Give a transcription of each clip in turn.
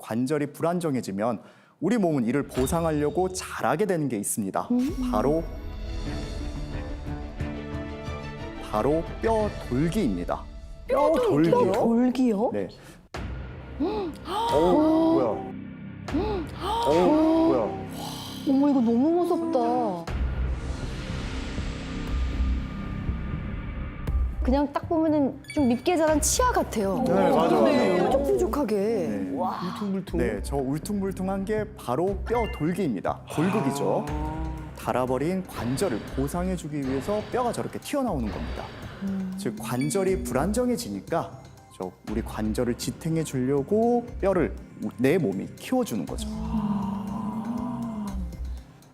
관절이 불안정해지면 우리 몸은 이를 보상하려고 잘하게 되는 게 있습니다. 바로 뼈 돌기입니다. 뼈 돌기요? 돌기요? 네. 뭐야? 뭐야? 어머, 이거 너무 무섭다. 그냥 딱 보면은 좀 밉게 자란 치아 같아요. 네, 맞아, 맞아. 뾰족뾰족하게. 네. 울퉁불퉁. 네, 저 울퉁불퉁한 게 바로 뼈 돌기입니다. 골극이죠. 닳아버린 관절을 보상해주기 위해서 뼈가 저렇게 튀어나오는 겁니다. 즉 관절이 불안정해지니까 우리 관절을 지탱해 주려고 뼈를 내 몸이 키워주는 거죠.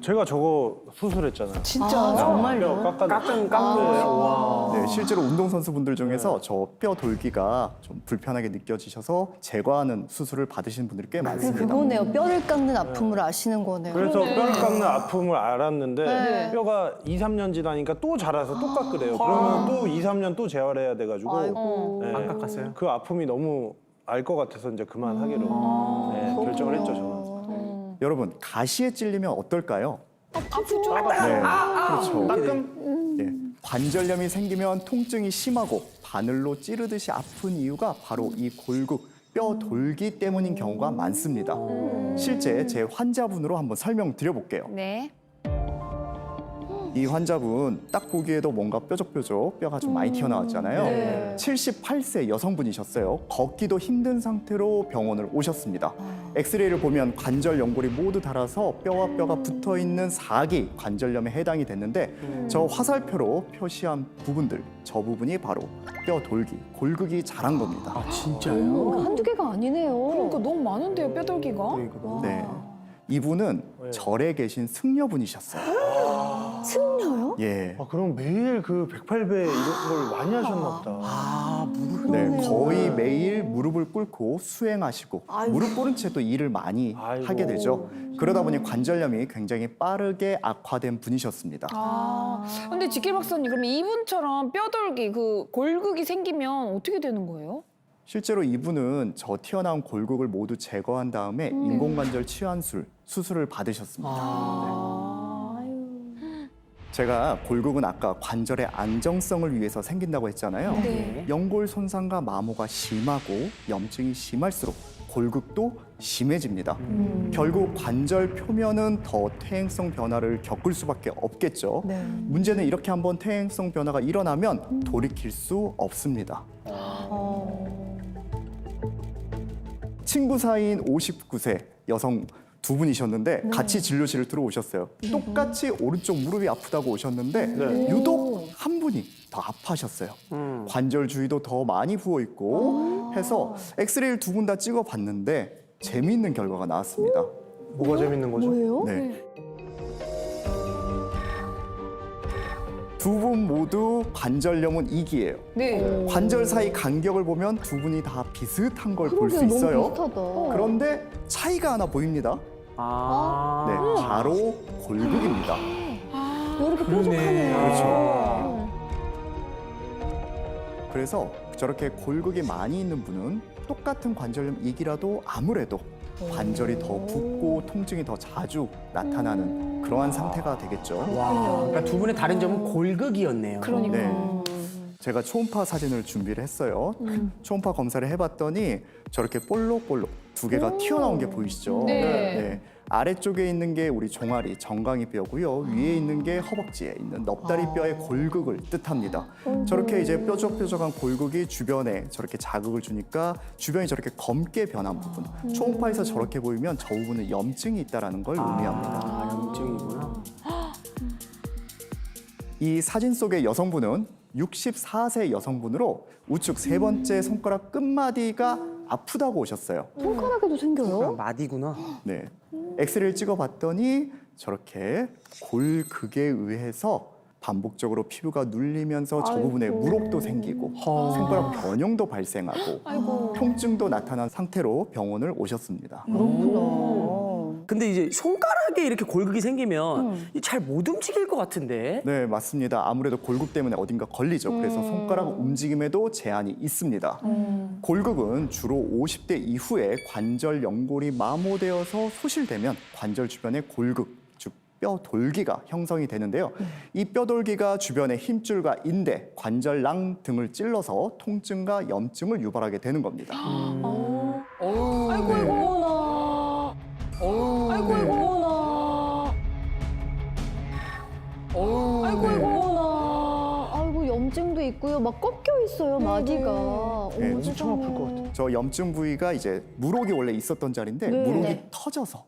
제가 저거 수술했잖아요. 진짜? 뼈 정말요? 깎은 거예요. 네, 실제로 운동선수분들 중에서 저 뼈 돌기가 좀 불편하게 느껴지셔서 제거하는 수술을 받으신 분들이 꽤 많습니다. 그거네요. 뼈를 깎는 아픔을 아시는 거네요. 그래서 뼈를 깎는 아픔을 알았는데 네. 뼈가 2, 3년 지나니까 또 자라서 또 깎으래요. 그러면 또 2, 3년 또 재활해야 돼가지고 네. 안 깎았어요? 그 아픔이 너무 알 것 같아서 이제 그만하기로 네, 결정을 했죠, 저는. 여러분, 가시에 찔리면 어떨까요? 아프죠? 네, 그렇죠. 따끔? 예, 관절염이 생기면 통증이 심하고 바늘로 찌르듯이 아픈 이유가 바로 이 골극, 뼈 돌기 때문인 경우가 많습니다. 실제 제 환자분으로 한번 설명드려볼게요. 네. 이 환자분 딱 보기에도 뭔가 뾰족뾰족 뼈가 좀 많이 튀어나왔잖아요. 네. 78세 여성분이셨어요. 걷기도 힘든 상태로 병원을 오셨습니다. 엑스레이를 보면 관절 연골이 모두 닳아서 뼈와 뼈가 붙어있는 4기 관절염에 해당이 됐는데 저 화살표로 표시한 부분들, 저 부분이 바로 뼈 돌기, 골극이 자란 겁니다. 아, 진짜요? 한두 개가 아니네요. 그러니까 너무 많은데요, 뼈돌기가? 네, 이분은 절에 계신 승려분이셨어요. 승려요? 예. 아, 그럼 매일 그 108배 이런 걸 많이 하셨나 보다. 아, 무릎. 네, 그러네요. 거의 매일 무릎을 꿇고 수행하시고 무릎 꿇은 채 또 일을 많이 아이고. 하게 되죠. 그러다 보니 관절염이 굉장히 빠르게 악화된 분이셨습니다. 근데 지킬 박사님, 그럼 이분처럼 뼈돌기, 그 골극이 생기면 어떻게 되는 거예요? 실제로 이분은 저 튀어나온 골극을 모두 제거한 다음에 인공관절 치환술 수술을 받으셨습니다. 제가 골극은 아까 관절의 안정성을 위해서 생긴다고 했잖아요. 네. 연골 손상과 마모가 심하고 염증이 심할수록 골극도 심해집니다. 결국 관절 표면은 더 퇴행성 변화를 겪을 수밖에 없겠죠. 네. 문제는 이렇게 한번 퇴행성 변화가 일어나면 돌이킬 수 없습니다. 친구 사이인 59세 여성 두 분이셨는데 같이 진료실을 들어오셨어요. 똑같이 오른쪽 무릎이 아프다고 오셨는데 네. 유독 한 분이 더 아파하셨어요. 관절 주위도 더 많이 부어 있고 해서 엑스레이를 두 분 다 찍어봤는데 재미있는 결과가 나왔습니다. 뭐가 재밌는 거죠? 뭐예요? 네. 두 분 모두 관절염은 2기예요. 네. 관절 사이 간격을 보면 두 분이 다 비슷한 걸 볼 수 그러게요, 있어요. 너무 비슷하다. 그런데 차이가 하나 보입니다. 아. 네, 바로 골극입니다. 이렇게 뾰족하네요. 그렇죠. 그래서 저렇게 골극이 많이 있는 분은 똑같은 관절염 2기라도 아무래도 관절이 더 붓고 통증이 더 자주 나타나는 그러한 상태가 되겠죠. 와. 그러니까 두 분의 다른 점은 골극이었네요. 그러니까. 네. 제가 초음파 사진을 준비를 했어요. 초음파 검사를 해봤더니 저렇게 볼록볼록 두 개가 튀어나온 게 보이시죠? 네. 아래쪽에 있는 게 우리 종아리, 정강이 뼈고요. 위에 있는 게 허벅지에 있는 넙다리 뼈의 골극을 뜻합니다. 저렇게 이제 뾰족뾰족한 골극이 주변에 저렇게 자극을 주니까 주변이 저렇게 검게 변한 부분. 초음파에서 저렇게 보이면 저 부분은 염증이 있다는 걸 의미합니다. 아, 염증이구나. 이 사진 속의 여성분은 64세 여성분으로 우측 세 번째 손가락 끝마디가 아프다고 오셨어요. 손가락에도 생겨요? 마디구나. 네. 엑스레이를 찍어봤더니 저렇게 골극에 의해서 반복적으로 피부가 눌리면서 저 부분에 물혹도 생기고 손가락 변형도 발생하고 통증도 나타난 상태로 병원을 오셨습니다. 그렇구나. 근데 이제 손가락에 이렇게 골극이 생기면 잘 못 움직일 것 같은데. 네, 맞습니다. 아무래도 골극 때문에 어딘가 걸리죠. 그래서 손가락 움직임에도 제한이 있습니다. 골극은 주로 50대 이후에 관절 연골이 마모되어서 소실되면 관절 주변에 골극, 즉 뼈 돌기가 형성이 되는데요. 이 뼈 돌기가 주변의 힘줄과 인대, 관절낭 등을 찔러서 통증과 염증을 유발하게 되는 겁니다. 아이고 어머나. 아이고 어머나. 아이고 어머나. 아이고 염증도 있고요. 막 꺾여 있어요 마디가. 네, 어머, 엄청 아플 것 세상에. 저 염증 부위가 이제 물혹이 원래 있었던 자리인데 네. 물혹이 네. 터져서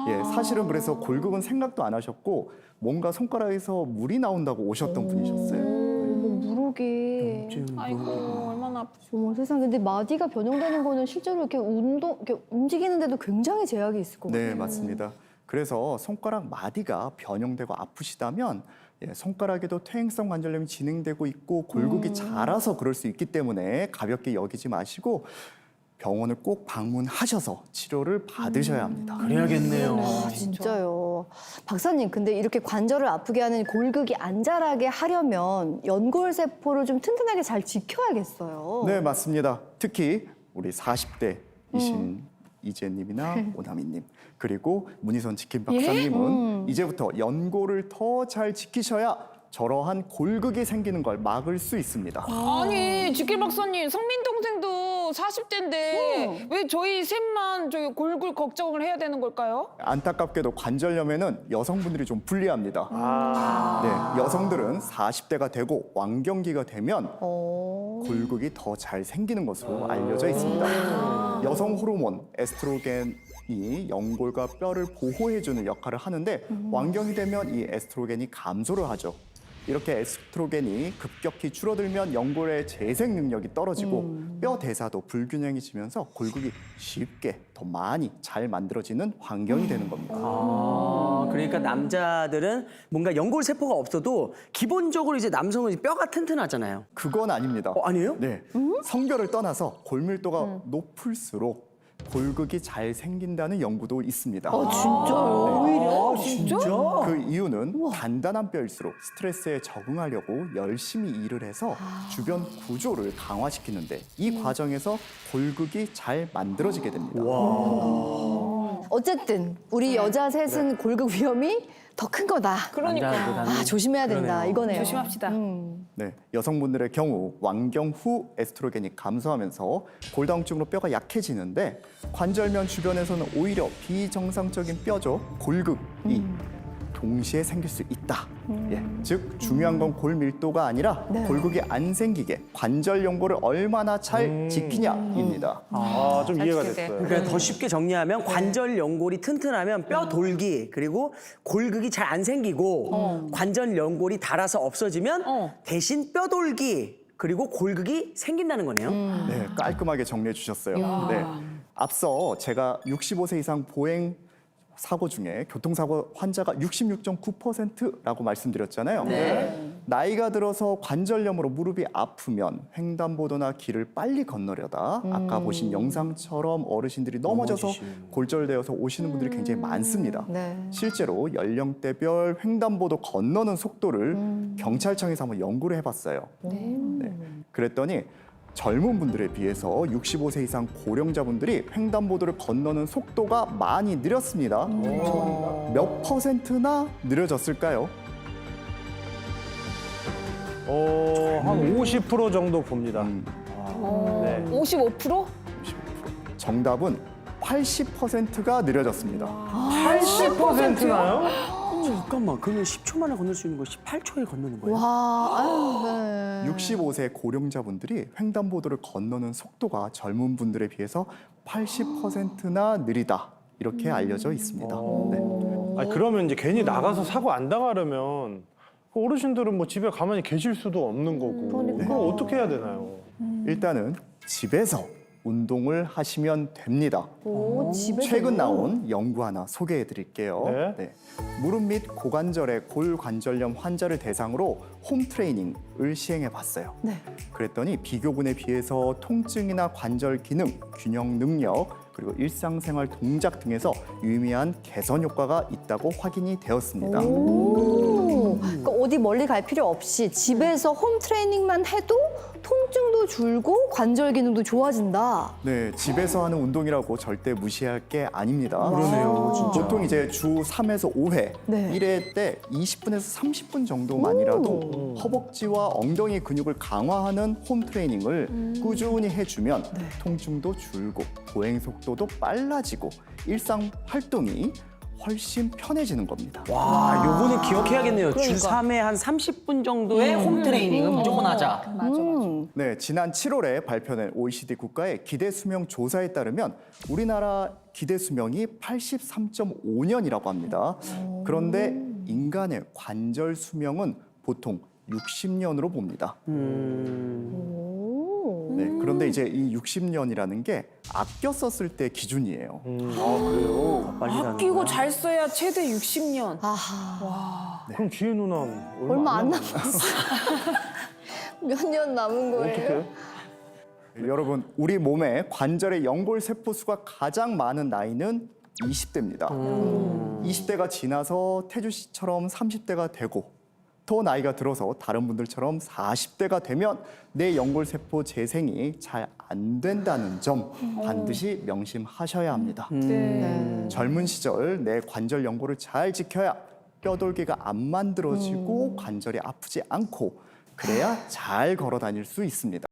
예, 사실은 그래서 골극은 생각도 안 하셨고 뭔가 손가락에서 물이 나온다고 오셨던 분이셨어요. 어머 무릎이. 아이고 얼마나 아프지. 어머 세상 근데 마디가 변형되는 거는 실제로 이렇게 이렇게 움직이는데도 굉장히 제약이 있을 것 같아요. 네, 맞습니다. 그래서 손가락 마디가 변형되고 아프시다면 예, 손가락에도 퇴행성 관절염이 진행되고 있고 골극이 자라서 그럴 수 있기 때문에 가볍게 여기지 마시고 병원을 꼭 방문하셔서 치료를 받으셔야 합니다. 그래야겠네요. 아, 진짜요. 박사님, 근데 이렇게 관절을 아프게 하는 골극이 안 자라게 하려면 연골 세포를 좀 튼튼하게 잘 지켜야겠어요. 네, 맞습니다. 특히 우리 40대이신 이재님이나 오나미님 그리고 문희선 치킨 박사님은 이제부터 연골을 더 잘 지키셔야 저러한 골극이 생기는 걸 막을 수 있습니다. 아니 지킬 박사님 성민 동생도 40대인데 왜 저희 셋만 저기 골골 걱정을 해야 되는 걸까요? 안타깝게도 관절염에는 여성분들이 좀 불리합니다. 네, 여성들은 40대가 되고 완경기가 되면 골극이 더 잘 생기는 것으로 알려져 있습니다. 여성 호르몬 에스트로겐이 연골과 뼈를 보호해주는 역할을 하는데 완경이 되면 이 에스트로겐이 감소를 하죠. 이렇게 에스트로겐이 급격히 줄어들면 연골의 재생 능력이 떨어지고 뼈 대사도 불균형해지면서 골극이 쉽게 더 많이 잘 만들어지는 환경이 되는 겁니다. 아, 그러니까 남자들은 뭔가 연골 세포가 없어도 기본적으로 이제 남성은 뼈가 튼튼하잖아요. 그건 아닙니다. 아니에요? 네, 성별을 떠나서 골밀도가 높을수록 골극이 잘 생긴다는 연구도 있습니다. 진짜요? 오히려? 진짜? 그 이유는 단단한 뼈일수록 스트레스에 적응하려고 열심히 일을 해서 주변 구조를 강화시키는데 이 과정에서 골극이 잘 만들어지게 됩니다. 어쨌든 우리 여자 셋은 골극 위험이 더 큰 거다. 그러니까 남자보다는. 조심해야 된다. 그러네요. 이거네요. 조심합시다. 네, 여성분들의 경우 완경 후 에스트로겐이 감소하면서 골다공증으로 뼈가 약해지는데 관절면 주변에서는 오히려 비정상적인 뼈죠. 골극이 동시에 생길 수 있다. 예, 즉 중요한 건 골밀도가 아니라 네. 골극이 안 생기게 관절 연골을 얼마나 잘 지키냐입니다. 좀 잘 이해가 지켜야 돼. 됐어요. 그러니까 더 쉽게 정리하면 관절 연골이 튼튼하면 뼈 돌기 그리고 골극이 잘 안 생기고 관절 연골이 닳아서 없어지면 대신 뼈 돌기 그리고 골극이 생긴다는 거네요. 네, 깔끔하게 정리해 주셨어요. 네, 앞서 제가 65세 이상 보행 사고 중에 교통사고 환자가 66.9%라고 말씀드렸잖아요. 나이가 들어서 관절염으로 무릎이 아프면 횡단보도나 길을 빨리 건너려다 아까 보신 영상처럼 어르신들이 넘어져서 넘어지시는. 골절되어서 오시는 분들이 굉장히 많습니다. 네. 실제로 연령대별 횡단보도 건너는 속도를 경찰청에서 한번 연구를 해봤어요. 네. 그랬더니 젊은 분들에 비해서 65세 이상 고령자분들이 횡단보도를 건너는 속도가 많이 느렸습니다. 몇 %나 느려졌을까요? 한 50% 정도 봅니다. 네. 55%? 정답은 80%가 느려졌습니다. 80%나요? 잠깐만, 그러면 10초 만에 건널 수 있는 거 18초에 건너는 거예요? 와, 아유, 네. 65세 고령자분들이 횡단보도를 건너는 속도가 젊은 분들에 비해서 80%나 느리다. 이렇게 알려져 있습니다. 네. 아니, 그러면 이제 괜히 나가서 사고 안 당하려면 그 어르신들은 뭐 집에 가만히 계실 수도 없는 거고 그러니까. 그거 어떻게 해야 되나요? 일단은 집에서 운동을 하시면 됩니다. 오, 집에서. 최근 나온 연구 하나 소개해 드릴게요. 네. 네. 무릎 및 고관절의 골관절염 환자를 대상으로 홈 트레이닝을 시행해 봤어요. 네. 그랬더니 비교군에 비해서 통증이나 관절 기능, 균형 능력, 그리고 일상생활 동작 등에서 유의미한 개선 효과가 있다고 확인이 되었습니다. 그러니까 어디 멀리 갈 필요 없이 집에서 홈 트레이닝만 해도 통증도 줄고 관절 기능도 좋아진다. 네, 집에서 하는 운동이라고 절대 무시할 게 아닙니다. 그러네요, 진짜. 보통 이제 주 3에서 5회, 네. 1회 때 20분에서 30분 정도만이라도 허벅지와 엉덩이 근육을 강화하는 홈 트레이닝을 꾸준히 해주면 통증도 줄고 보행 속도도 빨라지고 일상 활동이 훨씬 편해지는 겁니다. 와, 요거는 기억해야겠네요. 주 그러니까. 3회 한 30분 정도의 홈 트레이닝은 무조건 하자. 네, 지난 7월에 발표된 OECD 국가의 기대 수명 조사에 따르면 우리나라 기대 수명이 83.5년이라고 합니다. 그런데 인간의 관절 수명은 보통 60년으로 봅니다. 네, 그런데 이제 이 60년이라는 게 아껴 썼을 때 기준이에요. 그래요? 빨리 사는 아끼고 거야. 잘 써야 최대 60년. 아하, 그럼 기회 누나는 얼마 안 남았네. 남았어. 몇 년 남은 거예요? 어떡해? 여러분, 우리 몸의 관절의 연골 세포 수가 가장 많은 나이는 20대입니다. 20대가 지나서 태주 씨처럼 30대가 되고 더 나이가 들어서 다른 분들처럼 40대가 되면 내 연골 세포 재생이 잘 안 된다는 점 반드시 명심하셔야 합니다. 네. 젊은 시절 내 관절 연골을 잘 지켜야 뼈돌기가 안 만들어지고 관절이 아프지 않고 그래야 잘 걸어 다닐 수 있습니다.